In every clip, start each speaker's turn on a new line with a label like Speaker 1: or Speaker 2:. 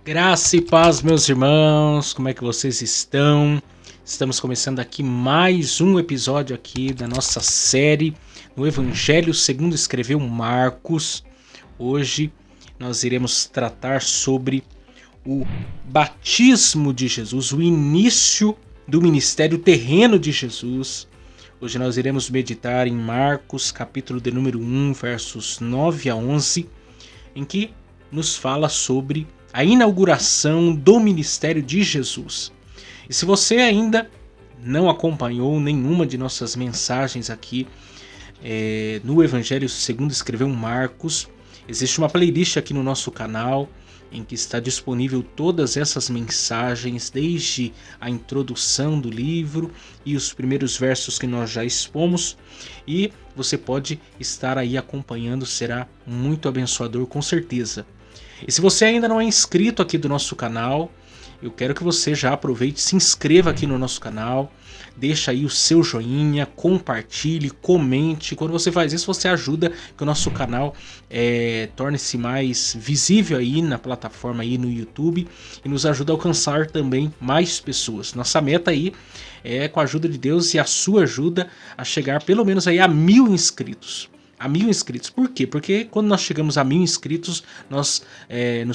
Speaker 1: Graça e paz, meus irmãos, como é que vocês estão? Estamos começando aqui mais um episódio aqui da nossa série no Evangelho segundo escreveu Marcos. Hoje nós iremos tratar sobre o batismo de Jesus, o início do ministério terreno de Jesus. Hoje nós iremos meditar em Marcos, capítulo de número 1, versos 9 a 11, em que nos fala sobre a inauguração do ministério de Jesus. E se você ainda não acompanhou nenhuma de nossas mensagens aqui no Evangelho segundo escreveu Marcos, existe uma playlist aqui no nosso canal em que está disponível todas essas mensagens, desde a introdução do livro e os primeiros versos que nós já expomos, e você pode estar aí acompanhando, será muito abençoador com certeza. E se você ainda não é inscrito aqui do nosso canal, eu quero que você já aproveite, se inscreva aqui no nosso canal, deixa aí o seu joinha, compartilhe, comente. Quando você faz isso, você ajuda que o nosso canal torne-se mais visível aí na plataforma aí no YouTube e nos ajuda a alcançar também mais pessoas. Nossa meta aí é, com a ajuda de Deus e a sua ajuda, a chegar pelo menos aí a 1000 inscritos. A 1000 inscritos. Por quê? Porque quando nós chegamos a 1000 inscritos, nos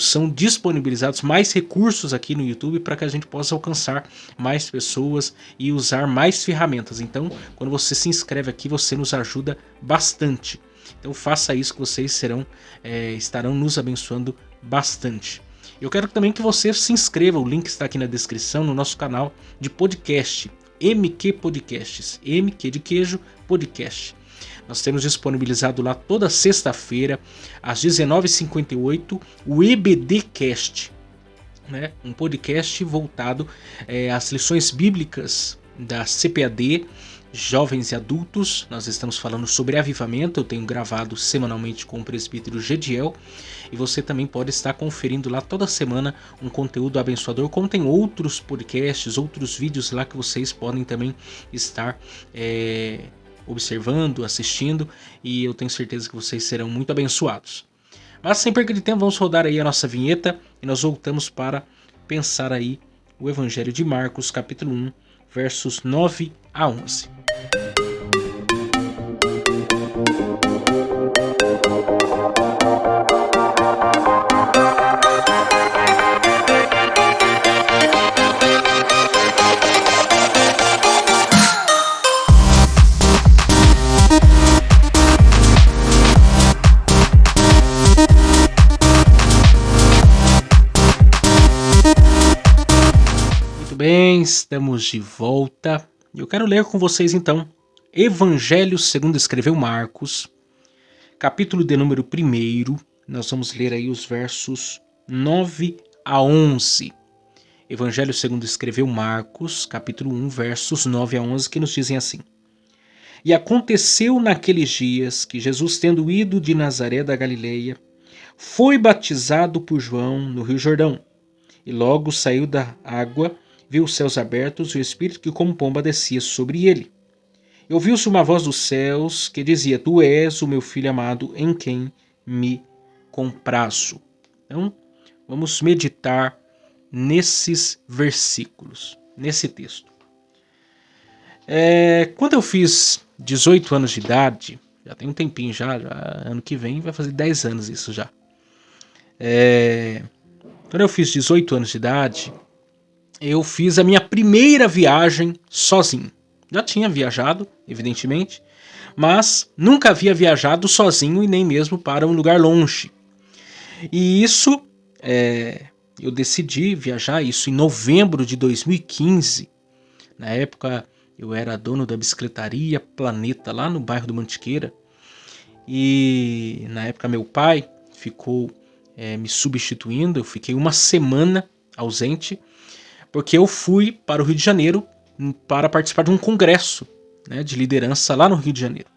Speaker 1: são disponibilizados mais recursos aqui no YouTube para que a gente possa alcançar mais pessoas e usar mais ferramentas. Então, quando você se inscreve aqui, você nos ajuda bastante. Então, faça isso que vocês estarão nos abençoando bastante. Eu quero também que você se inscreva, o link está aqui na descrição, no nosso canal de podcast, MQ Podcasts, MQ de queijo, podcast. Nós temos disponibilizado lá toda sexta-feira, às 19h58, o EBDcast, né? Um podcast voltado às lições bíblicas da CPAD, jovens e adultos. Nós estamos falando sobre avivamento, eu tenho gravado semanalmente com o presbítero Gediel, e você também pode estar conferindo lá toda semana um conteúdo abençoador, como tem outros podcasts, outros vídeos lá que vocês podem também estar observando, assistindo, e eu tenho certeza que vocês serão muito abençoados. Mas sem perda de tempo, vamos rodar aí a nossa vinheta e nós voltamos para pensar aí o Evangelho de Marcos, capítulo 1, versos 9 a 11. Bem, estamos de volta. Eu quero ler com vocês então Evangelho segundo escreveu Marcos, capítulo de número 1. Nós vamos ler aí os versos 9 a 11. Evangelho segundo escreveu Marcos, capítulo 1, versos 9 a 11, que nos dizem assim: E aconteceu naqueles dias que Jesus, tendo ido de Nazaré da Galileia, foi batizado por João no Rio Jordão. E logo saiu da água, viu os céus abertos e o Espírito que como pomba descia sobre ele. E ouviu-se uma voz dos céus que dizia: Tu és o meu filho amado, em quem me comprazo. Então, vamos meditar nesses versículos, nesse texto. Quando eu fiz 18 anos de idade, já tem um tempinho já, ano que vem vai fazer 10 anos isso já. Quando eu fiz 18 anos de idade, eu fiz a minha primeira viagem sozinho. Já tinha viajado, evidentemente, mas nunca havia viajado sozinho e nem mesmo para um lugar longe. E isso, eu decidi viajar isso em novembro de 2015. Na época, eu era dono da bicicletaria Planeta, lá no bairro do Mantiqueira. E na época, meu pai ficou me substituindo. Eu fiquei uma semana ausente, porque eu fui para o Rio de Janeiro para participar de um congresso, né, de liderança lá no Rio de Janeiro.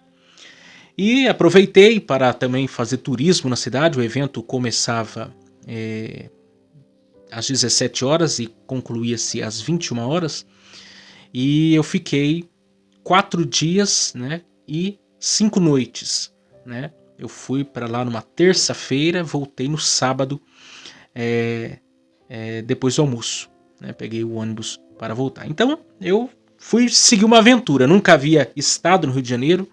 Speaker 1: E aproveitei para também fazer turismo na cidade. O evento começava às 17 horas e concluía-se às 21 horas. E eu fiquei 4 dias, né, e 5 noites. Né? Eu fui para lá numa terça-feira, voltei no sábado, depois do almoço, né? Peguei o ônibus para voltar. Então eu fui seguir uma aventura. Nunca havia estado no Rio de Janeiro,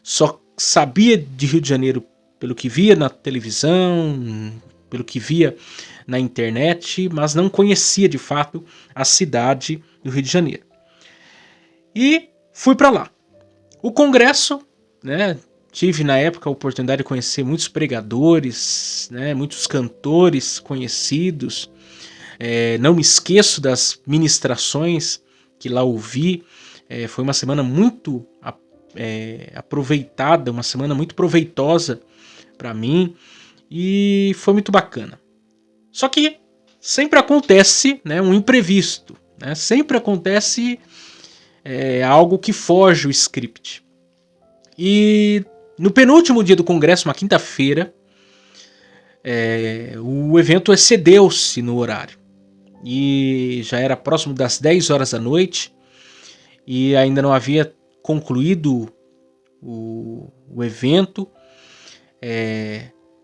Speaker 1: só sabia de Rio de Janeiro pelo que via na televisão, pelo que via na internet, mas não conhecia de fato a cidade do Rio de Janeiro. E fui para lá. O congresso, né, tive na época a oportunidade de conhecer muitos pregadores, né, muitos cantores conhecidos. Não me esqueço das ministrações que lá ouvi. Foi uma semana muito aproveitada, uma semana muito proveitosa para mim e foi muito bacana. Só que sempre acontece, né, um imprevisto, né? Sempre acontece algo que foge o script. E no penúltimo dia do congresso, uma quinta-feira, o evento excedeu-se no horário. E já era próximo das 10 horas da noite e ainda não havia concluído o evento.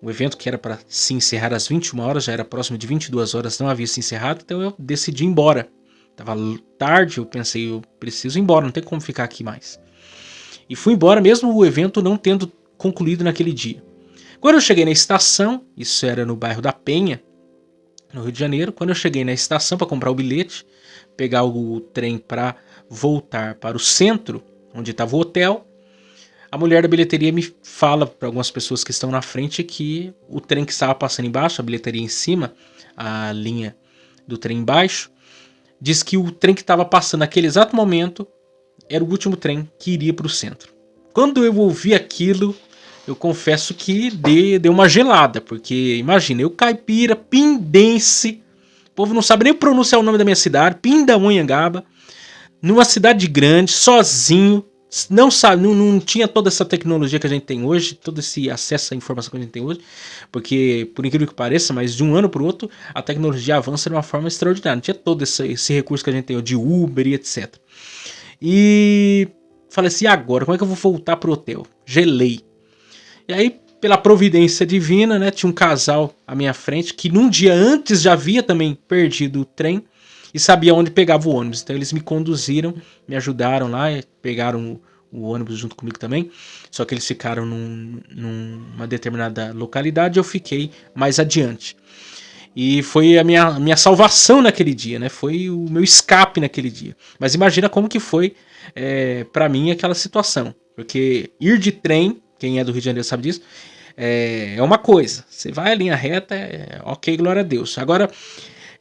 Speaker 1: O evento que era para se encerrar às 21 horas, já era próximo de 22 horas, não havia se encerrado, então eu decidi ir embora. Tava tarde, eu pensei, eu preciso ir embora, não tem como ficar aqui mais. E fui embora mesmo o evento não tendo concluído naquele dia. Quando eu cheguei na estação, isso era no bairro da Penha, no Rio de Janeiro, quando eu cheguei na estação para comprar o bilhete, pegar o trem para voltar para o centro, onde estava o hotel, a mulher da bilheteria me fala para algumas pessoas que estão na frente que o trem que estava passando embaixo, a bilheteria em cima, a linha do trem embaixo, diz que o trem que estava passando naquele exato momento era o último trem que iria para o centro. Quando eu ouvi aquilo, eu confesso que deu uma gelada, porque imagina, eu caipira, pindense, o povo não sabe nem pronunciar o nome da minha cidade, Pindamonhangaba, numa cidade grande, sozinho, não sabe, não tinha toda essa tecnologia que a gente tem hoje, todo esse acesso à informação que a gente tem hoje, porque por incrível que pareça, mas de um ano para o outro a tecnologia avança de uma forma extraordinária, não tinha todo esse recurso que a gente tem hoje de Uber e etc. E falei assim, e agora, como é que eu vou voltar pro hotel? Gelei. E aí, pela providência divina, né, tinha um casal à minha frente que num dia antes já havia também perdido o trem e sabia onde pegava o ônibus. Então eles me conduziram, me ajudaram lá, pegaram o ônibus junto comigo também. Só que eles ficaram numa determinada localidade e eu fiquei mais adiante. E foi a minha salvação naquele dia, né? Foi o meu escape naquele dia. Mas imagina como que foi para mim aquela situação. Porque ir de trem, quem é do Rio de Janeiro sabe disso, é uma coisa. Você vai a linha reta, ok, glória a Deus. Agora,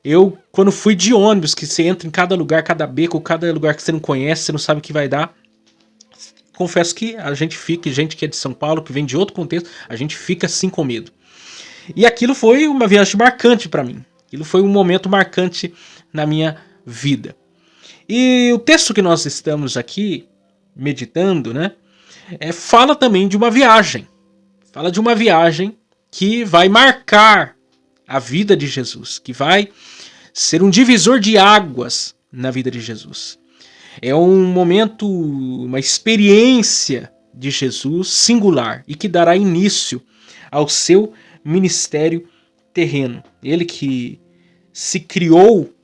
Speaker 1: eu, quando fui de ônibus, que você entra em cada lugar, cada beco, cada lugar que você não conhece, você não sabe o que vai dar, confesso que a gente fica, gente que é de São Paulo, que vem de outro contexto, a gente fica assim com medo. E aquilo foi uma viagem marcante para mim. Aquilo foi um momento marcante na minha vida. E o texto que nós estamos aqui meditando, né, fala também de uma viagem. Fala de uma viagem que vai marcar a vida de Jesus, que vai ser um divisor de águas na vida de Jesus. É um momento, uma experiência de Jesus singular e que dará início ao seu ministério terreno. Ele que se criou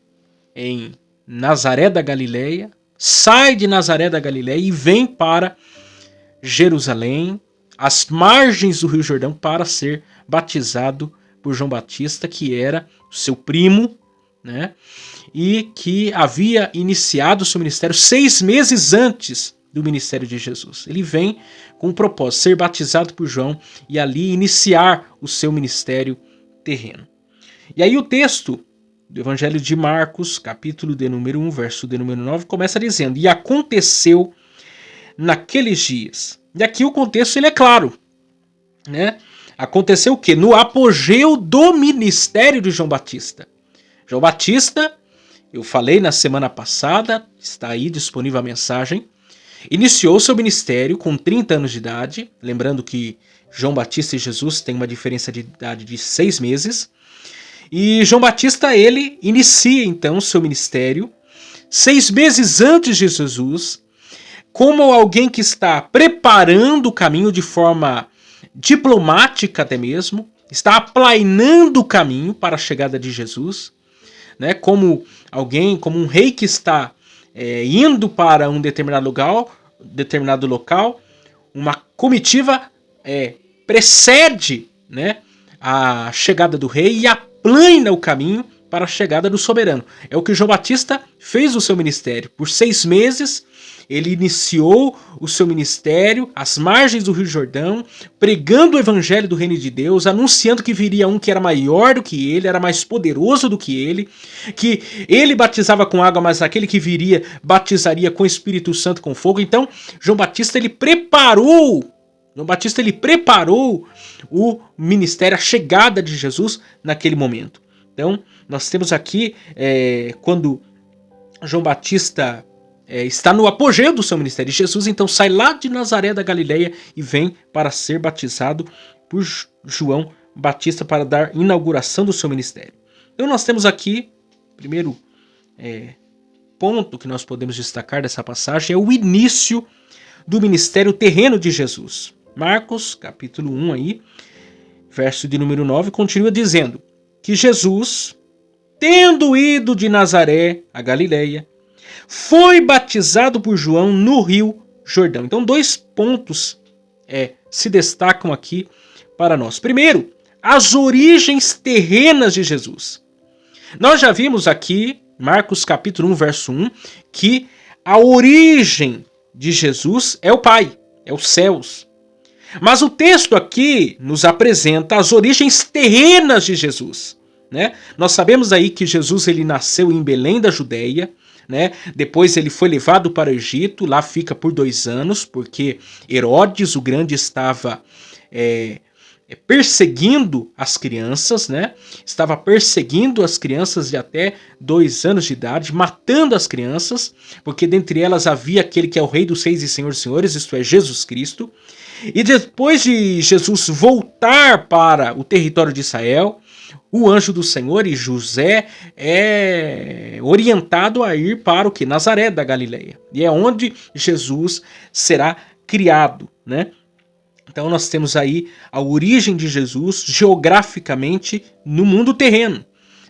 Speaker 1: em Nazaré da Galileia, sai de Nazaré da Galileia e vem para Jerusalém, às margens do Rio Jordão, para ser batizado por João Batista, que era seu primo, né? E que havia iniciado seu ministério 6 meses antes do ministério de Jesus. Ele vem com o propósito de ser batizado por João e ali iniciar o seu ministério terreno. E aí o texto do Evangelho de Marcos, capítulo de número 1, verso de número 9, começa dizendo: e aconteceu naqueles dias. E aqui o contexto ele é claro, né? Aconteceu o quê? No apogeu do ministério de João Batista. João Batista, eu falei na semana passada, está aí disponível a mensagem, iniciou seu ministério com 30 anos de idade, lembrando que João Batista e Jesus têm uma diferença de idade de 6 meses, e João Batista, ele inicia então seu ministério 6 meses antes de Jesus, como alguém que está preparando o caminho de forma diplomática até mesmo, está aplainando o caminho para a chegada de Jesus. né, como um rei que está indo para um determinado local, uma comitiva precede, né, a chegada do rei e aplana o caminho para a chegada do soberano. É o que João Batista fez no seu ministério. Por 6 meses, ele iniciou o seu ministério às margens do Rio Jordão, pregando o evangelho do reino de Deus, anunciando que viria um que era maior do que ele, era mais poderoso do que ele batizava com água, mas aquele que viria batizaria com o Espírito Santo, com fogo. Então, João Batista ele preparou o ministério, a chegada de Jesus naquele momento. Então, nós temos aqui, quando João Batista está no apogeu do seu ministério, Jesus então sai lá de Nazaré da Galileia e vem para ser batizado por João Batista para dar inauguração do seu ministério. Então nós temos aqui, primeiro ponto que nós podemos destacar dessa passagem é o início do ministério terreno de Jesus. Marcos, capítulo 1, aí, verso de número 9, continua dizendo que Jesus, tendo ido de Nazaré a Galileia, foi batizado por João no Rio Jordão. Então, 2 pontos se destacam aqui para nós. Primeiro, as origens terrenas de Jesus. Nós já vimos aqui, Marcos capítulo 1, verso 1, que a origem de Jesus é o Pai, é os céus. Mas o texto aqui nos apresenta as origens terrenas de Jesus, né? Nós sabemos aí que Jesus ele nasceu em Belém da Judeia, né? Depois ele foi levado para o Egito, lá fica por 2 anos, porque Herodes o Grande estava perseguindo as crianças, né? Estava perseguindo as crianças de até 2 anos de idade, matando as crianças, porque dentre elas havia aquele que é o Rei dos Reis e Senhor dos Senhores, isto é, Jesus Cristo. E depois de Jesus voltar para o território de Israel, o anjo do Senhor e José é orientado a ir para o que? Nazaré da Galileia. E é onde Jesus será criado, né? Então nós temos aí a origem de Jesus geograficamente no mundo terreno,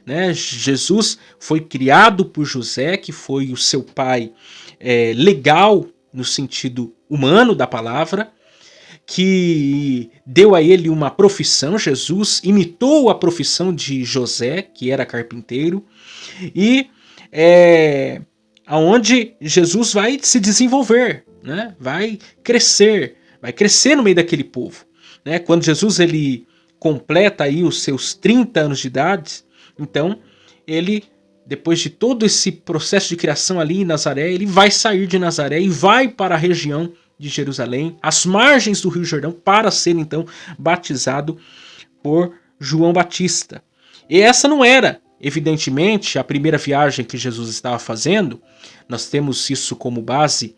Speaker 1: né? Jesus foi criado por José, que foi o seu pai legal no sentido humano da palavra, que deu a ele uma profissão. Jesus imitou a profissão de José, que era carpinteiro, e aonde Jesus vai se desenvolver, né? Vai crescer no meio daquele povo, né? Quando Jesus ele completa aí os seus 30 anos de idade, então ele, depois de todo esse processo de criação ali em Nazaré, ele vai sair de Nazaré e vai para a região de Jerusalém, às margens do Rio Jordão, para ser então batizado por João Batista. E essa não era, evidentemente, a primeira viagem que Jesus estava fazendo. Nós temos isso como base,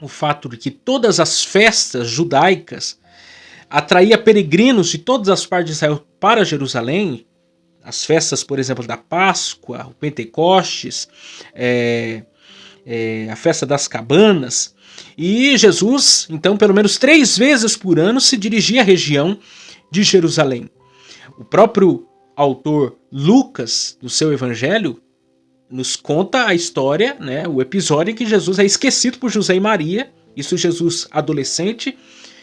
Speaker 1: o fato de que todas as festas judaicas atraía peregrinos de todas as partes de Israel para Jerusalém. As festas, por exemplo, da Páscoa, o Pentecostes, a festa das cabanas. E Jesus, então, pelo menos 3 vezes por ano se dirigia à região de Jerusalém. O próprio autor Lucas, no seu evangelho, nos conta a história, né, o episódio em que Jesus é esquecido por José e Maria, isso Jesus adolescente,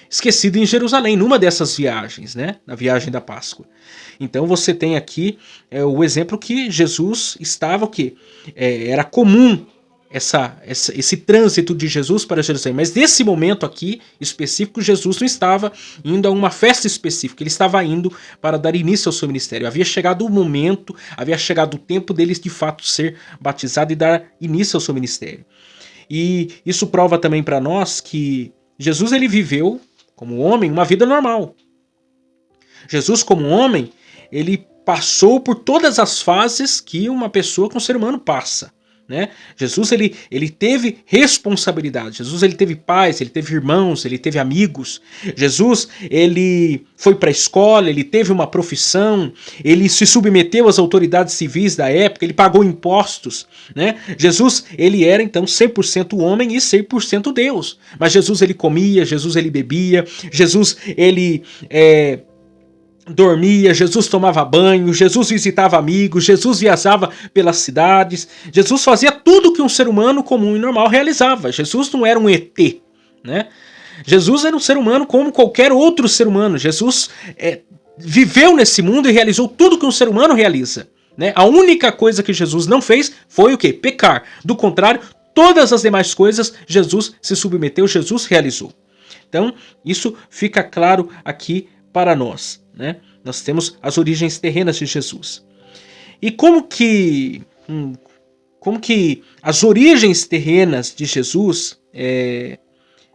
Speaker 1: esquecido em Jerusalém, numa dessas viagens, né, na viagem da Páscoa. Então você tem aqui o exemplo que Jesus estava, o quê? Era comum esse trânsito de Jesus para Jerusalém, mas nesse momento aqui específico, Jesus não estava indo a uma festa específica, ele estava indo para dar início ao seu ministério. Havia chegado o momento, havia chegado o tempo dele de fato ser batizado e dar início ao seu ministério. E isso prova também para nós que Jesus ele viveu como homem uma vida normal. Jesus como homem, ele passou por todas as fases que uma pessoa, que um ser humano passa, né? Jesus ele teve responsabilidade. Jesus ele teve pais, ele teve irmãos, ele teve amigos. Jesus ele foi para a escola, ele teve uma profissão, ele se submeteu às autoridades civis da época, ele pagou impostos, né? Jesus ele era então 100% homem e 100% Deus. Mas Jesus ele comia, Jesus ele bebia, Jesus ele dormia, Jesus tomava banho, Jesus visitava amigos, Jesus viajava pelas cidades, Jesus fazia tudo que um ser humano comum e normal realizava. Jesus não era um ET, né? Jesus era um ser humano como qualquer outro ser humano. Jesus viveu nesse mundo e realizou tudo que um ser humano realiza, né? A única coisa que Jesus não fez foi o quê? Pecar. Do contrário, todas as demais coisas Jesus se submeteu, Jesus realizou. Então, isso fica claro aqui para nós, né? Nós temos as origens terrenas de Jesus. E como que as origens terrenas de Jesus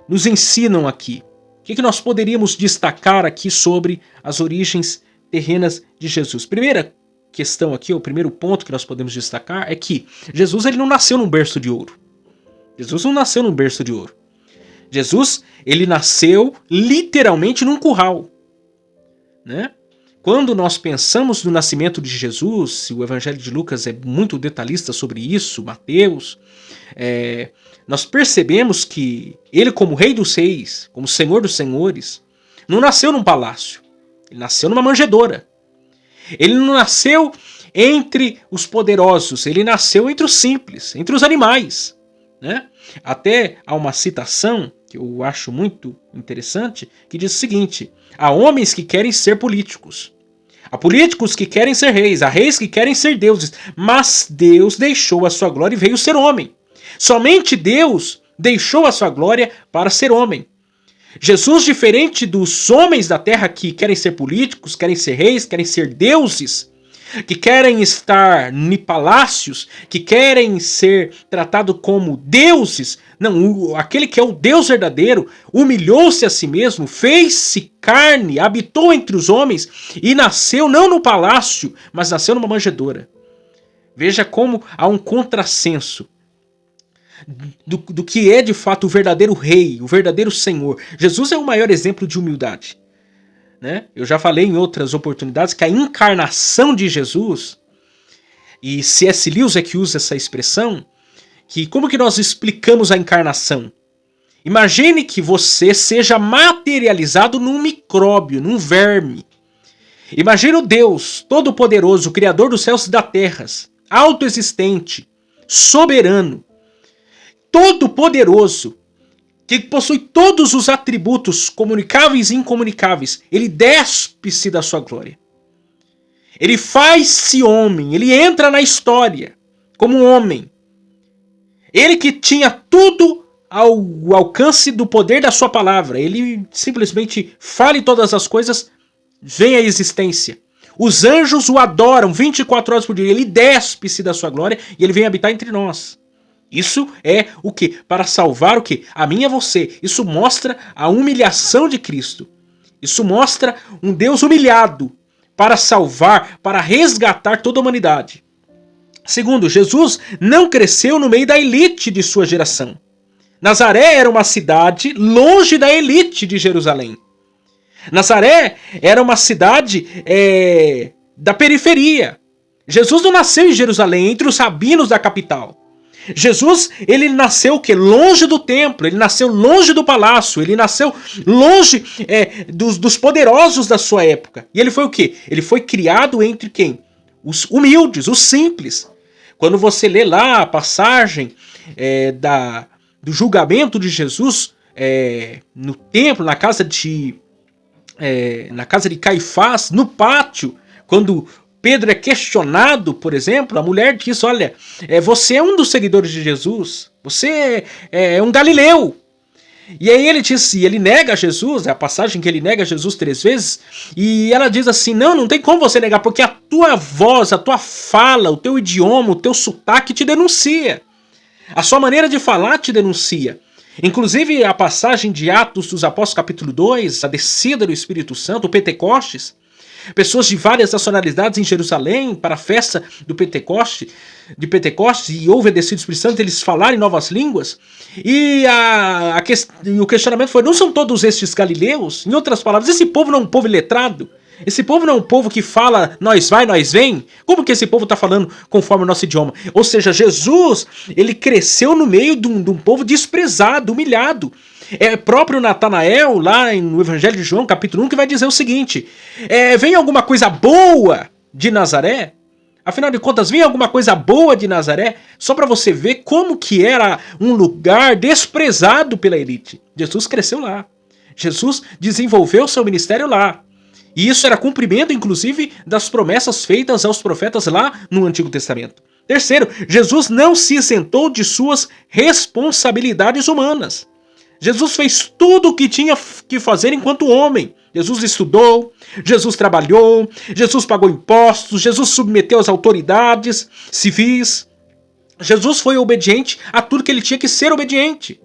Speaker 1: nos ensinam aqui? O que nós poderíamos destacar aqui sobre as origens terrenas de Jesus? Primeira questão aqui, o primeiro ponto que nós podemos destacar é que Jesus ele não nasceu num berço de ouro. Jesus não nasceu num berço de ouro. Jesus, ele nasceu literalmente num curral, né? Quando nós pensamos no nascimento de Jesus, o Evangelho de Lucas é muito detalhista sobre isso, Mateus, nós percebemos que ele, como Rei dos Reis, como Senhor dos Senhores, não nasceu num palácio, ele nasceu numa manjedoura. Ele não nasceu entre os poderosos, ele nasceu entre os simples, entre os animais, né? Até há uma citação que eu acho muito interessante, que diz o seguinte: há homens que querem ser políticos, há políticos que querem ser reis, há reis que querem ser deuses, mas Deus deixou a sua glória e veio ser homem. Somente Deus deixou a sua glória para ser homem. Jesus, diferente dos homens da terra que querem ser políticos, querem ser reis, querem ser deuses, que querem estar em palácios, que querem ser tratados como deuses. Não, aquele que é o Deus verdadeiro humilhou-se a si mesmo, fez-se carne, habitou entre os homens e nasceu não no palácio, mas nasceu numa manjedoura. Veja como há um contrassenso do que é de fato o verdadeiro rei, o verdadeiro Senhor. Jesus é o maior exemplo de humildade, né? Eu já falei em outras oportunidades que a encarnação de Jesus, e C.S. Lewis é que usa essa expressão, que como que nós explicamos a encarnação? Imagine que você seja materializado num micróbio, num verme. Imagine o Deus Todo-Poderoso, Criador dos céus e das terras, autoexistente, soberano, todo-poderoso, que possui todos os atributos comunicáveis e incomunicáveis. Ele despe-se da sua glória. Ele faz-se homem, ele entra na história como um homem. Ele que tinha tudo ao alcance do poder da sua palavra. Ele simplesmente fala todas as coisas, vem à existência. Os anjos o adoram 24 horas por dia. Ele despe-se da sua glória e ele vem habitar entre nós. Isso é o que? Para salvar o que? A mim e a você. Isso mostra a humilhação de Cristo. Isso mostra um Deus humilhado para salvar, para resgatar toda a humanidade. Segundo, Jesus não cresceu no meio da elite de sua geração. Nazaré era uma cidade longe da elite de Jerusalém. Nazaré era uma cidade da periferia. Jesus não nasceu em Jerusalém, entre os rabinos da capital. Jesus, ele nasceu o quê? Longe do templo, ele nasceu longe do palácio, ele nasceu longe dos poderosos da sua época. E ele foi o quê? Ele foi criado entre quem? Os humildes, os simples. Quando você lê lá a passagem do julgamento de Jesus no templo, na casa de Caifás, no pátio, quando Pedro é questionado, por exemplo, a mulher diz: olha, você é um dos seguidores de Jesus, você é um galileu. E aí ele diz, e ele nega Jesus, é a passagem que ele nega Jesus 3 vezes, e ela diz assim: não tem como você negar, porque a tua voz, a tua fala, o teu idioma, o teu sotaque te denuncia. A sua maneira de falar te denuncia. Inclusive a passagem de Atos dos Apóstolos capítulo 2, a descida do Espírito Santo, o Pentecostes, pessoas de várias nacionalidades em Jerusalém para a festa de Pentecostes, e houve a descida do Espírito Santo, eles falaram em novas línguas, e o questionamento foi: não são todos estes galileus? Em outras palavras, esse povo não é um povo iletrado? Esse povo não é um povo que fala nós vai, nós vem? Como que esse povo está falando conforme o nosso idioma? Ou seja, Jesus, ele cresceu no meio de um povo desprezado, humilhado. É próprio Natanael, lá no Evangelho de João, capítulo 1, que vai dizer o seguinte: vem alguma coisa boa de Nazaré? Afinal de contas, vem alguma coisa boa de Nazaré? Só para você ver como que era um lugar desprezado pela elite. Jesus cresceu lá. Jesus desenvolveu seu ministério lá. E isso era cumprimento, inclusive, das promessas feitas aos profetas lá no Antigo Testamento. Terceiro, Jesus não se isentou de suas responsabilidades humanas. Jesus fez tudo o que tinha que fazer enquanto homem. Jesus estudou, Jesus trabalhou, Jesus pagou impostos, Jesus submeteu às autoridades civis. Jesus foi obediente a tudo que ele tinha que ser obediente.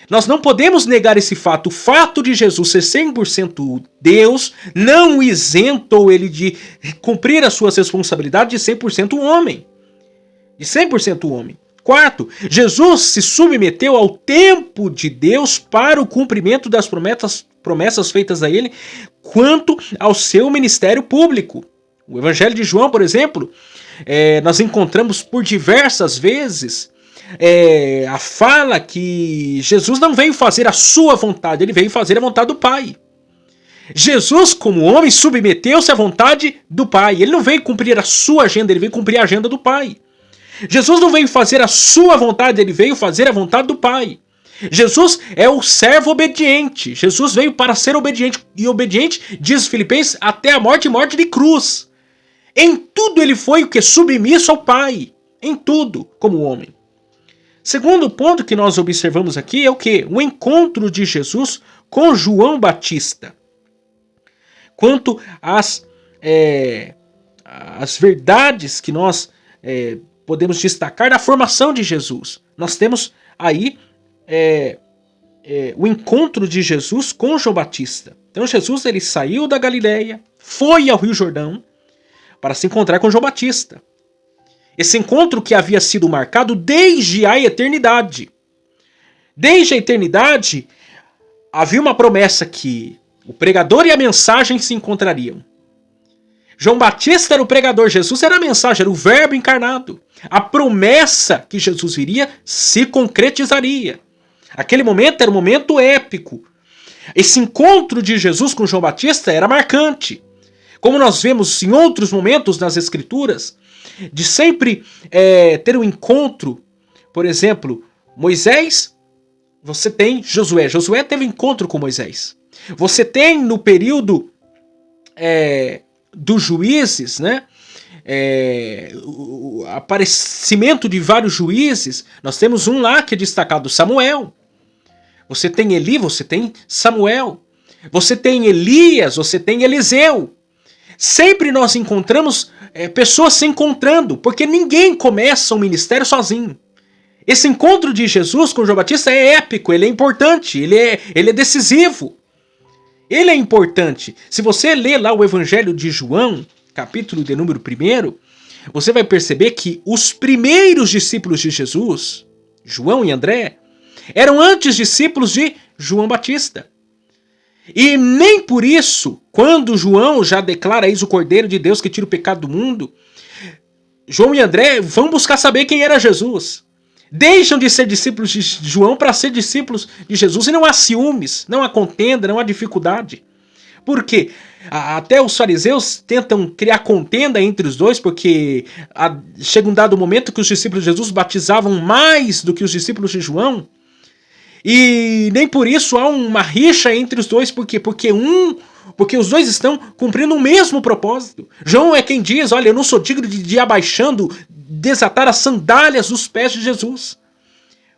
Speaker 1: Nós não podemos negar esse fato. O fato de Jesus ser 100% Deus não isentou ele de cumprir as suas responsabilidades de 100% homem. De 100% homem. Quarto, Jesus se submeteu ao tempo de Deus para o cumprimento das promessas feitas a ele quanto ao seu ministério público. O Evangelho de João, por exemplo, nós encontramos por diversas vezes a fala que Jesus não veio fazer a sua vontade, ele veio fazer a vontade do Pai. Jesus, como homem, submeteu-se à vontade do Pai. Ele não veio cumprir a sua agenda, ele veio cumprir a agenda do Pai. Jesus não veio fazer a sua vontade, ele veio fazer a vontade do Pai. Jesus é o servo obediente. Jesus veio para ser obediente. E obediente, diz Filipenses, até a morte e morte de cruz. Em tudo ele foi o que? Submisso ao Pai. Em tudo, como homem. Segundo ponto que nós observamos aqui é o quê? O encontro de Jesus com João Batista. Quanto às verdades que nós podemos destacar da formação de Jesus. Nós temos aí o encontro de Jesus com João Batista. Então Jesus ele saiu da Galileia, foi ao Rio Jordão para se encontrar com João Batista. Esse encontro que havia sido marcado desde a eternidade. Desde a eternidade havia uma promessa que o pregador e a mensagem se encontrariam. João Batista era o pregador, Jesus era a mensagem, era o verbo encarnado. A promessa que Jesus viria se concretizaria. Aquele momento era um momento épico. Esse encontro de Jesus com João Batista era marcante. Como nós vemos em outros momentos nas Escrituras, de sempre ter um encontro, por exemplo, Moisés, você tem Josué. Josué teve encontro com Moisés. Você tem no período dos juízes, né? O aparecimento de vários juízes. Nós temos um lá que é destacado, Samuel. Você tem Eli, você tem Samuel. Você tem Elias, você tem Eliseu. Sempre nós encontramos pessoas se encontrando, porque ninguém começa um ministério sozinho. Esse encontro de Jesus com João Batista é épico, ele é importante, ele é decisivo. Ele é importante. Se você ler lá o Evangelho de João, capítulo de número 1, você vai perceber que os primeiros discípulos de Jesus, João e André, eram antes discípulos de João Batista. E nem por isso, quando João já declara eis o Cordeiro de Deus que tira o pecado do mundo, João e André vão buscar saber quem era Jesus. Deixam de ser discípulos de João para ser discípulos de Jesus. E não há ciúmes, não há contenda, não há dificuldade. Por quê? Até os fariseus tentam criar contenda entre os dois, porque chega um dado momento que os discípulos de Jesus batizavam mais do que os discípulos de João. E nem por isso há uma rixa entre os dois. Por quê? Porque os dois estão cumprindo o mesmo propósito. João é quem diz, olha, eu não sou digno de ir abaixando, desatar as sandálias dos pés de Jesus.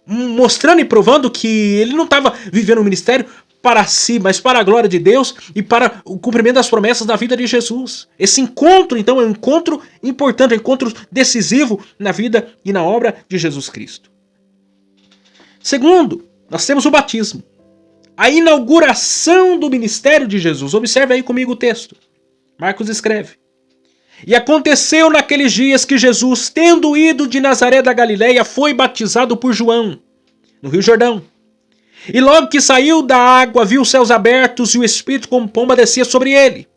Speaker 1: Mostrando e provando que ele não estava vivendo o ministério para si, mas para a glória de Deus e para o cumprimento das promessas da vida de Jesus. Esse encontro, então, é um encontro importante, um encontro decisivo na vida e na obra de Jesus Cristo. Segundo, nós temos o batismo. A inauguração do ministério de Jesus. Observe aí comigo o texto. Marcos escreve. E aconteceu naqueles dias que Jesus, tendo ido de Nazaré da Galileia, foi batizado por João, no Rio Jordão. E logo que saiu da água, viu os céus abertos e o Espírito como pomba descia sobre ele.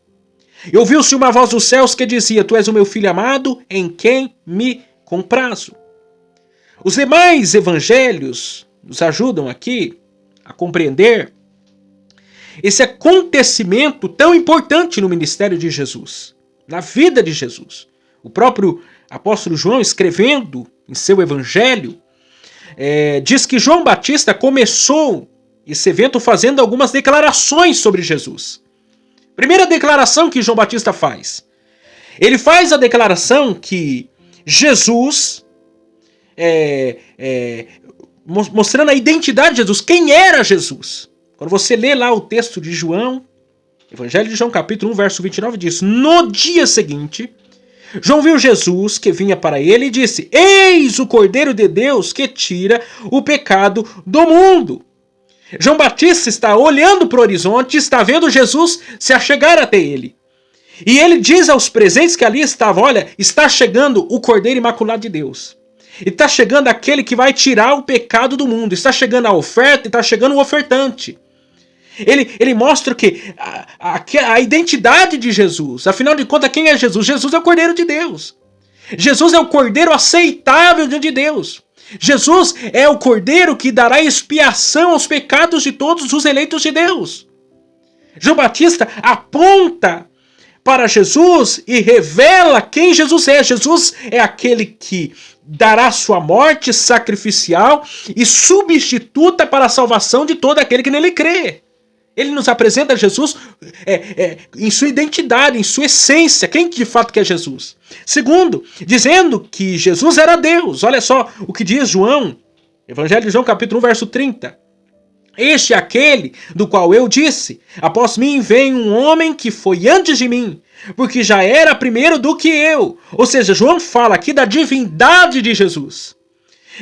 Speaker 1: E ouviu-se uma voz dos céus que dizia, tu és o meu filho amado, em quem me comprazo. Os demais evangelhos nos ajudam aqui a compreender esse acontecimento tão importante no ministério de Jesus, na vida de Jesus. O próprio apóstolo João, escrevendo em seu evangelho, diz que João Batista começou esse evento fazendo algumas declarações sobre Jesus. Primeira declaração que João Batista faz. Ele faz a declaração que Jesus, mostrando a identidade de Jesus, quem era Jesus. Quando você lê lá o texto de João, Evangelho de João, capítulo 1, verso 29, diz: no dia seguinte, João viu Jesus que vinha para ele e disse: eis o Cordeiro de Deus que tira o pecado do mundo. João Batista está olhando para o horizonte, está vendo Jesus se achegar até ele. E ele diz aos presentes que ali estavam: olha, está chegando o Cordeiro Imaculado de Deus. E está chegando aquele que vai tirar o pecado do mundo. Está chegando a oferta e está chegando o ofertante. Ele mostra que a identidade de Jesus. Afinal de contas, quem é Jesus? Jesus é o Cordeiro de Deus. Jesus é o Cordeiro aceitável diante de Deus. Jesus é o Cordeiro que dará expiação aos pecados de todos os eleitos de Deus. João Batista aponta para Jesus e revela quem Jesus é. Jesus é aquele que dará sua morte sacrificial e substituta para a salvação de todo aquele que nele crê. Ele nos apresenta Jesus em sua identidade, em sua essência, quem de fato que é Jesus. Segundo, dizendo que Jesus era Deus. Olha só o que diz João, Evangelho de João, capítulo 1, verso 30. Este é aquele do qual eu disse: após mim vem um homem que foi antes de mim, porque já era primeiro do que eu. Ou seja, João fala aqui da divindade de Jesus.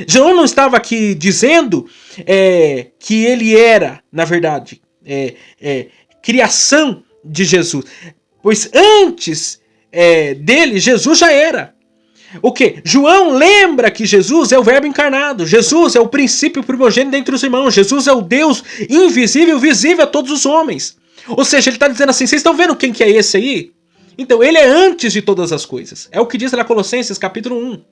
Speaker 1: João não estava aqui dizendo que ele era, na verdade, criação de Jesus. Pois antes dele, Jesus já era. O que? João lembra que Jesus é o verbo encarnado. Jesus é o princípio primogênito dentre os irmãos. Jesus é o Deus invisível, visível a todos os homens. Ou seja, ele está dizendo assim: vocês estão vendo quem que é esse aí? Então, ele é antes de todas as coisas. É o que diz lá Colossenses capítulo 1.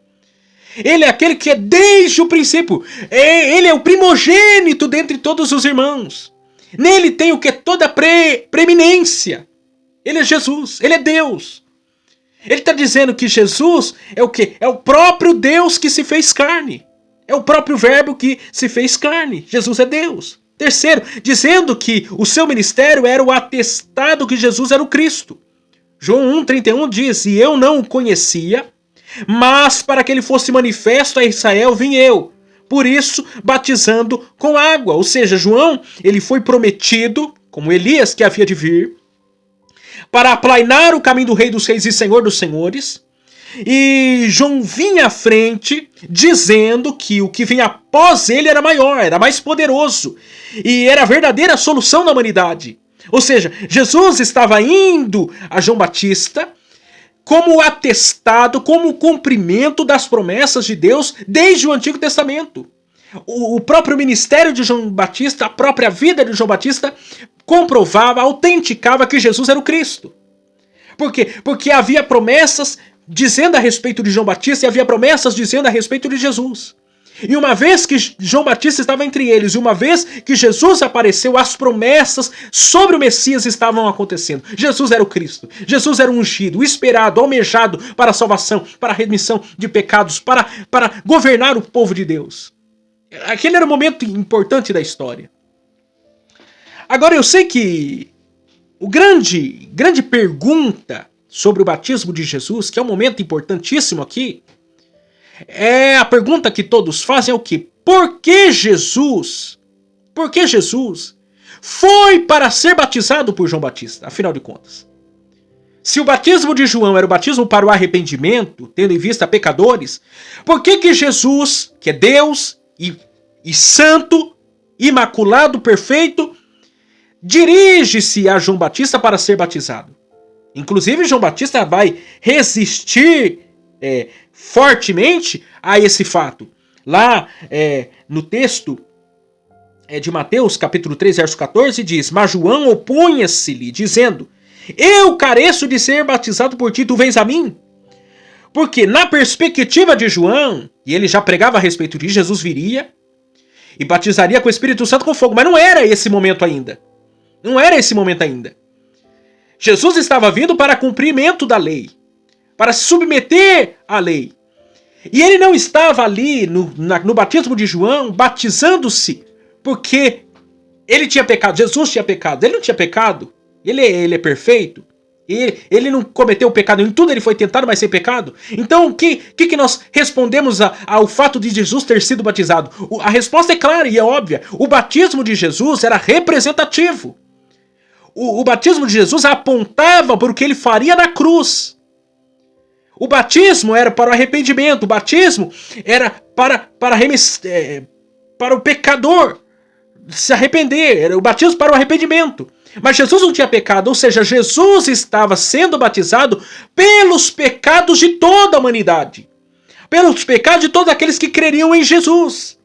Speaker 1: Ele é aquele que é desde o princípio. Ele é o primogênito dentre todos os irmãos. Nele tem o que? Toda a preeminência. Ele é Jesus, ele é Deus. Ele está dizendo que Jesus é o quê? É o próprio Deus que se fez carne. É o próprio verbo que se fez carne. Jesus é Deus. Terceiro, dizendo que o seu ministério era o atestado que Jesus era o Cristo. João 1,31 diz: e eu não o conhecia, mas para que ele fosse manifesto a Israel vim eu. Por isso, batizando com água. Ou seja, João, ele foi prometido, como Elias que havia de vir, para aplainar o caminho do Rei dos Reis e Senhor dos Senhores. E João vinha à frente, dizendo que o que vinha após ele era maior, era mais poderoso. E era a verdadeira solução da humanidade. Ou seja, Jesus estava indo a João Batista como atestado, como cumprimento das promessas de Deus desde o Antigo Testamento. O próprio ministério de João Batista, a própria vida de João Batista, comprovava, autenticava que Jesus era o Cristo. Por quê? Porque havia promessas dizendo a respeito de João Batista e havia promessas dizendo a respeito de Jesus. E uma vez que João Batista estava entre eles, e uma vez que Jesus apareceu, as promessas sobre o Messias estavam acontecendo. Jesus era o Cristo. Jesus era o ungido, o esperado, almejado para a salvação, para a remissão de pecados, para governar o povo de Deus. Aquele era o momento importante da história. Agora eu sei que a grande pergunta sobre o batismo de Jesus, que é um momento importantíssimo aqui, é a pergunta que todos fazem: é o quê? Por que Jesus foi para ser batizado por João Batista, afinal de contas? Se o batismo de João era o batismo para o arrependimento, tendo em vista pecadores, por que Jesus, que é Deus e santo, imaculado, perfeito, dirige-se a João Batista para ser batizado? Inclusive, João Batista vai resistir fortemente a esse fato. Lá no texto de Mateus, capítulo 3, verso 14, diz: mas João opunha-se-lhe, dizendo: eu careço de ser batizado por ti, tu vens a mim? Porque na perspectiva de João, e ele já pregava a respeito de Jesus viria, e batizaria com o Espírito Santo com fogo. Mas não era esse momento ainda. Não era esse momento ainda. Jesus estava vindo para cumprimento da lei, para se submeter à lei. E ele não estava ali no batismo de João, batizando-se, porque ele tinha pecado, Jesus tinha pecado. Ele não tinha pecado, ele é perfeito. Ele não cometeu pecado, em tudo ele foi tentado, mas sem pecado. Então o que nós respondemos ao fato de Jesus ter sido batizado? A resposta é clara e é óbvia. O batismo de Jesus era representativo. O batismo de Jesus apontava para o que ele faria na cruz. O batismo era para o arrependimento. O batismo era para o pecador se arrepender. Era o batismo para o arrependimento. Mas Jesus não tinha pecado, ou seja, Jesus estava sendo batizado pelos pecados de toda a humanidade. Pelos pecados de todos aqueles que creriam em Jesus.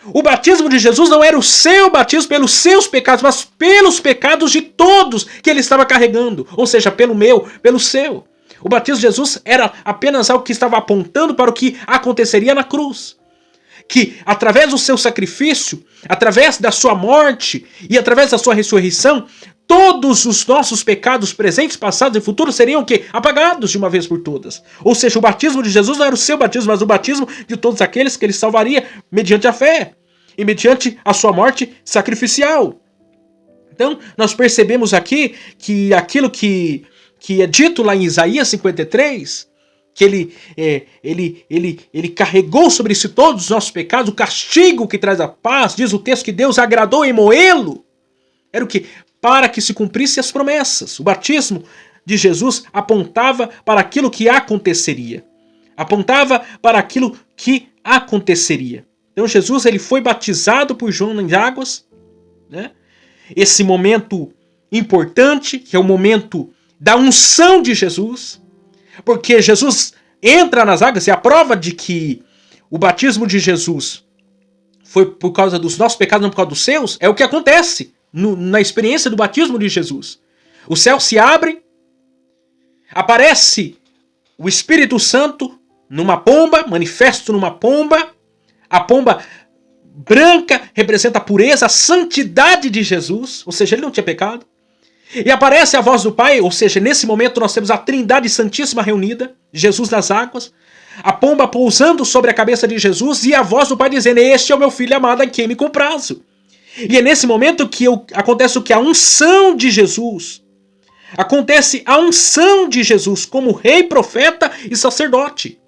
Speaker 1: O batismo de Jesus não era o seu batismo pelos seus pecados, mas pelos pecados de todos que ele estava carregando. Ou seja, pelo meu, pelo seu. O batismo de Jesus era apenas algo que estava apontando para o que aconteceria na cruz. Que através do seu sacrifício, através da sua morte e através da sua ressurreição, todos os nossos pecados presentes, passados e futuros seriam o quê? Apagados de uma vez por todas. Ou seja, o batismo de Jesus não era o seu batismo, mas o batismo de todos aqueles que ele salvaria mediante a fé e mediante a sua morte sacrificial. Então, nós percebemos aqui que aquilo que é dito lá em Isaías 53, que ele carregou sobre si todos os nossos pecados, o castigo que traz a paz, diz o texto que Deus agradou em moê-lo. Era o quê? Para que se cumprissem as promessas. O batismo de Jesus apontava para aquilo que aconteceria. Apontava para aquilo que aconteceria. Então Jesus ele foi batizado por João em águas, né? Esse momento importante, que é o momento da unção de Jesus, porque Jesus entra nas águas, e a prova de que o batismo de Jesus foi por causa dos nossos pecados, não por causa dos seus, é o que acontece na experiência do batismo de Jesus. O céu se abre, aparece o Espírito Santo numa pomba, manifesto numa pomba. A pomba branca representa a pureza, a santidade de Jesus, ou seja, ele não tinha pecado. E aparece a voz do Pai, ou seja, nesse momento nós temos a Trindade Santíssima reunida, Jesus nas águas, a pomba pousando sobre a cabeça de Jesus e a voz do Pai dizendo: este é o meu filho amado em quem me comprazo. E é nesse momento que acontece o que? A unção de Jesus. Acontece a unção de Jesus como rei, profeta e sacerdote,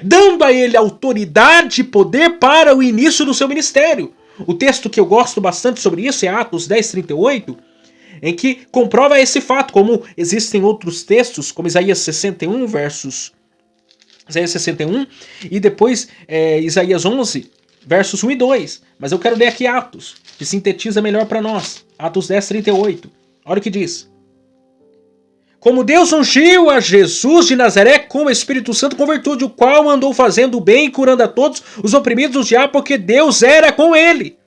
Speaker 1: dando a ele autoridade e poder para o início do seu ministério. O texto que eu gosto bastante sobre isso é Atos 10:38, em que comprova esse fato, como existem outros textos, como Isaías 61, Isaías 61, e depois Isaías 11, versos 1 e 2. Mas eu quero ler aqui Atos, que sintetiza melhor para nós. Atos 10:38. Olha o que diz. Como Deus ungiu a Jesus de Nazaré com o Espírito Santo com virtude, o qual andou fazendo o bem e curando a todos os oprimidos do diabo, porque Deus era com ele.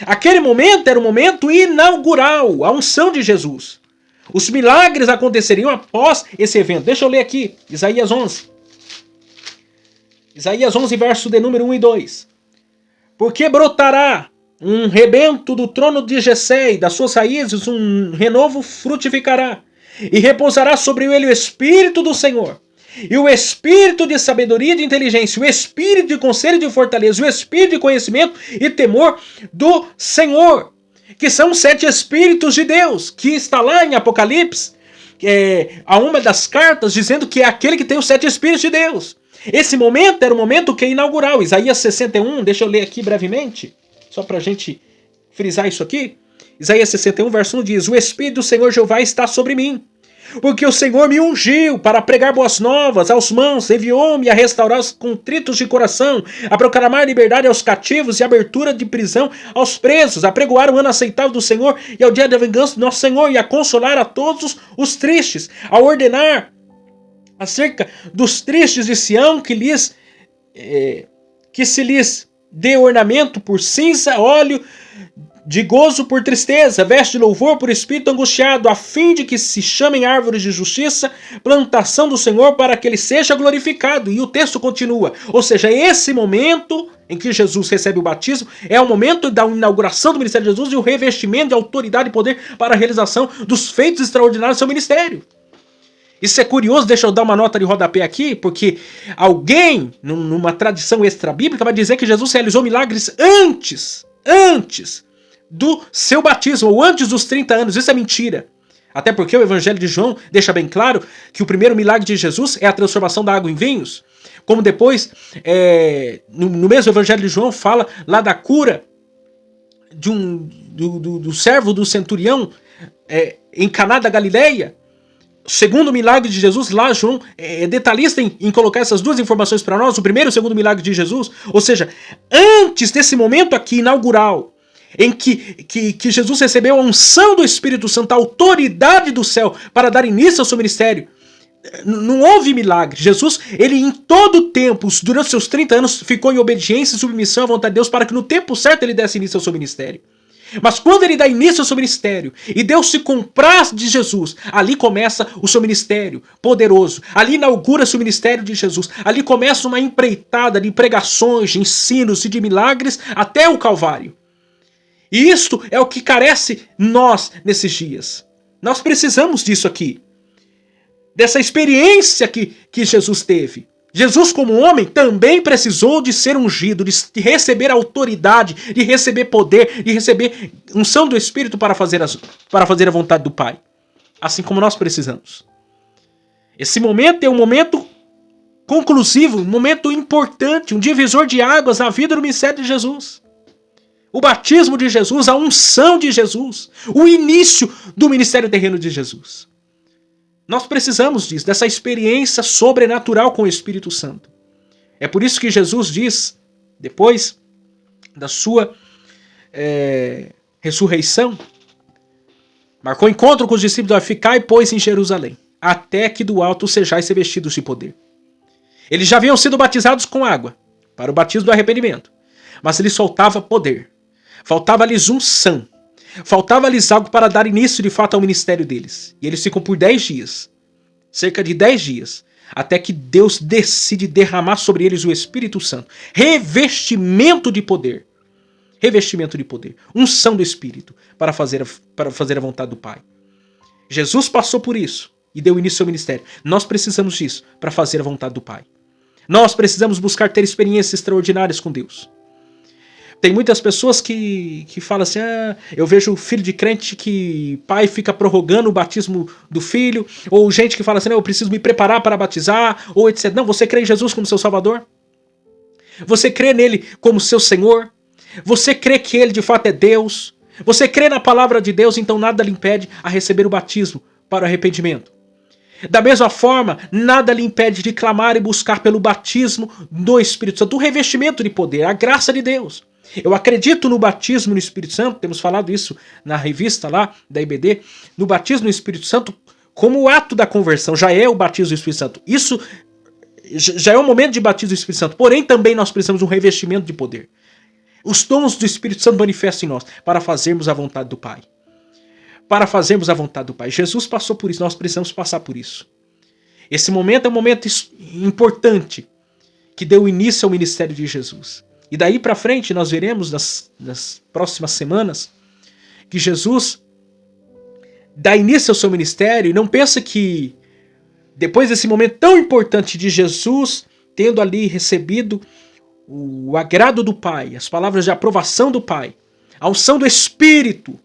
Speaker 1: Aquele momento era o momento inaugural, a unção de Jesus. Os milagres aconteceriam após esse evento. Deixa eu ler aqui, Isaías 11. Isaías 11, verso de número 1 e 2. Porque brotará um rebento do trono de Jessé, e das suas raízes um renovo frutificará. E repousará sobre ele o Espírito do Senhor, e o Espírito de sabedoria e de inteligência, o Espírito de conselho e de fortaleza, o Espírito de conhecimento e temor do Senhor, que são os 7 Espíritos de Deus, que está lá em Apocalipse, a uma das cartas, dizendo que é aquele que tem os 7 Espíritos de Deus. Esse momento era o momento que é inaugural. Isaías 61, deixa eu ler aqui brevemente, só para a gente frisar isso aqui. Isaías 61, verso 1 diz: o Espírito do Senhor Jeová está sobre mim, porque o Senhor me ungiu para pregar boas novas aos mansos, enviou-me a restaurar os contritos de coração, a proclamar liberdade aos cativos e abertura de prisão aos presos, a pregoar o ano aceitável do Senhor e ao dia da vingança do nosso Senhor, e a consolar a todos os tristes, a ordenar acerca dos tristes de Sião que se lhes dê ornamento por cinza, óleo de gozo por tristeza, veste de louvor por espírito angustiado, a fim de que se chamem árvores de justiça, plantação do Senhor, para que ele seja glorificado. E o texto continua. Ou seja, esse momento em que Jesus recebe o batismo é o momento da inauguração do ministério de Jesus e o revestimento de autoridade e poder para a realização dos feitos extraordinários do seu ministério. Isso é curioso, deixa eu dar uma nota de rodapé aqui, porque alguém, numa tradição extra-bíblica, vai dizer que Jesus realizou milagres antes do seu batismo, ou antes dos 30 anos. Isso é mentira. Até porque o Evangelho de João deixa bem claro que o primeiro milagre de Jesus é a transformação da água em vinhos. Como depois, no mesmo Evangelho de João, fala lá da cura do servo do centurião em Caná da Galileia. O segundo milagre de Jesus, lá João é detalhista em colocar essas duas informações para nós, o primeiro e o segundo milagre de Jesus. Ou seja, antes desse momento aqui inaugural, em que Jesus recebeu a unção do Espírito Santo, a autoridade do céu para dar início ao seu ministério, não houve milagre. Jesus, ele em todo o tempo, durante seus 30 anos, ficou em obediência e submissão à vontade de Deus para que no tempo certo ele desse início ao seu ministério. Mas quando ele dá início ao seu ministério e Deus se compraz de Jesus, ali começa o seu ministério poderoso. Ali inaugura-se o ministério de Jesus. Ali começa uma empreitada de pregações, de ensinos e de milagres até o Calvário. E isto é o que carece nós nesses dias. Nós precisamos disso aqui. Dessa experiência que Jesus teve. Jesus, como homem, também precisou de ser ungido, de receber autoridade, de receber poder, de receber unção do Espírito para fazer a vontade do Pai. Assim como nós precisamos. Esse momento é um momento conclusivo, um momento importante, um divisor de águas na vida do ministério de Jesus. O batismo de Jesus, a unção de Jesus, o início do ministério terreno de Jesus. Nós precisamos disso, dessa experiência sobrenatural com o Espírito Santo. É por isso que Jesus diz, depois da sua ressurreição, marcou encontro com os discípulos, ficai, pois, em Jerusalém, até que do alto sejais revestidos de poder. Eles já haviam sido batizados com água, para o batismo do arrependimento, mas lhes faltava poder, faltava-lhes unção. Faltava-lhes algo para dar início de fato ao ministério deles. E eles ficam por 10 dias, cerca de 10 dias, até que Deus decide derramar sobre eles o Espírito Santo. Revestimento de poder. Revestimento de poder. Unção do Espírito para fazer a vontade do Pai. Jesus passou por isso e deu início ao ministério. Nós precisamos disso para fazer a vontade do Pai. Nós precisamos buscar ter experiências extraordinárias com Deus. Tem muitas pessoas que falam assim, eu vejo filho de crente que pai fica prorrogando o batismo do filho, ou gente que fala assim, eu preciso me preparar para batizar, ou etc. Não, você crê em Jesus como seu Salvador? Você crê nele como seu Senhor? Você crê que ele de fato é Deus? Você crê na palavra de Deus, então nada lhe impede a receber o batismo para o arrependimento. Da mesma forma, nada lhe impede de clamar e buscar pelo batismo do Espírito Santo, o revestimento de poder, a graça de Deus. Eu acredito no batismo no Espírito Santo, temos falado isso na revista lá da IBD, no batismo no Espírito Santo como o ato da conversão, já é o batismo do Espírito Santo. Isso já é o momento de batismo do Espírito Santo, porém também nós precisamos de um revestimento de poder. Os dons do Espírito Santo manifestam em nós para fazermos a vontade do Pai. Para fazermos a vontade do Pai. Jesus passou por isso, nós precisamos passar por isso. Esse momento é um momento importante que deu início ao ministério de Jesus. E daí para frente nós veremos nas próximas semanas que Jesus dá início ao seu ministério e não pensa que depois desse momento tão importante de Jesus, tendo ali recebido o agrado do Pai, as palavras de aprovação do Pai, a unção do Espírito,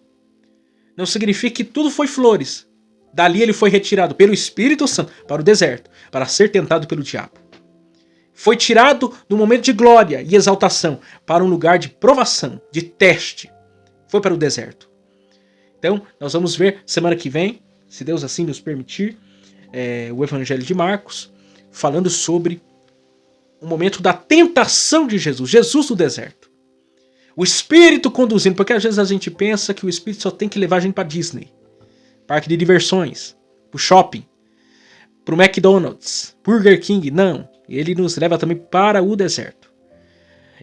Speaker 1: não significa que tudo foi flores. Dali ele foi retirado pelo Espírito Santo para o deserto, para ser tentado pelo diabo. Foi tirado do momento de glória e exaltação para um lugar de provação, de teste. Foi para o deserto. Então, nós vamos ver semana que vem, se Deus assim nos permitir, o Evangelho de Marcos, falando sobre o momento da tentação de Jesus, Jesus no deserto. O Espírito conduzindo, porque às vezes a gente pensa que o Espírito só tem que levar a gente para Disney, parque de diversões, para o shopping, para o McDonald's, Burger King, não. Ele nos leva também para o deserto.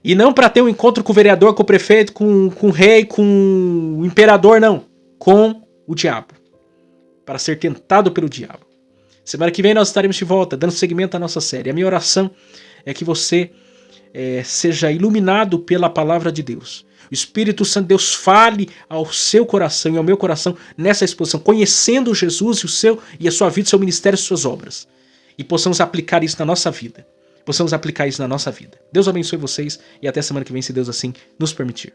Speaker 1: E não para ter um encontro com o vereador, com o prefeito, com o rei, com o imperador, não. Com o diabo. Para ser tentado pelo diabo. Semana que vem nós estaremos de volta, dando seguimento à nossa série. A minha oração é que você seja iluminado pela palavra de Deus. O Espírito Santo de Deus fale ao seu coração e ao meu coração nessa exposição, conhecendo Jesus e a sua vida, seu ministério e suas obras. E possamos aplicar isso na nossa vida. Deus abençoe vocês e até semana que vem, se Deus assim nos permitir.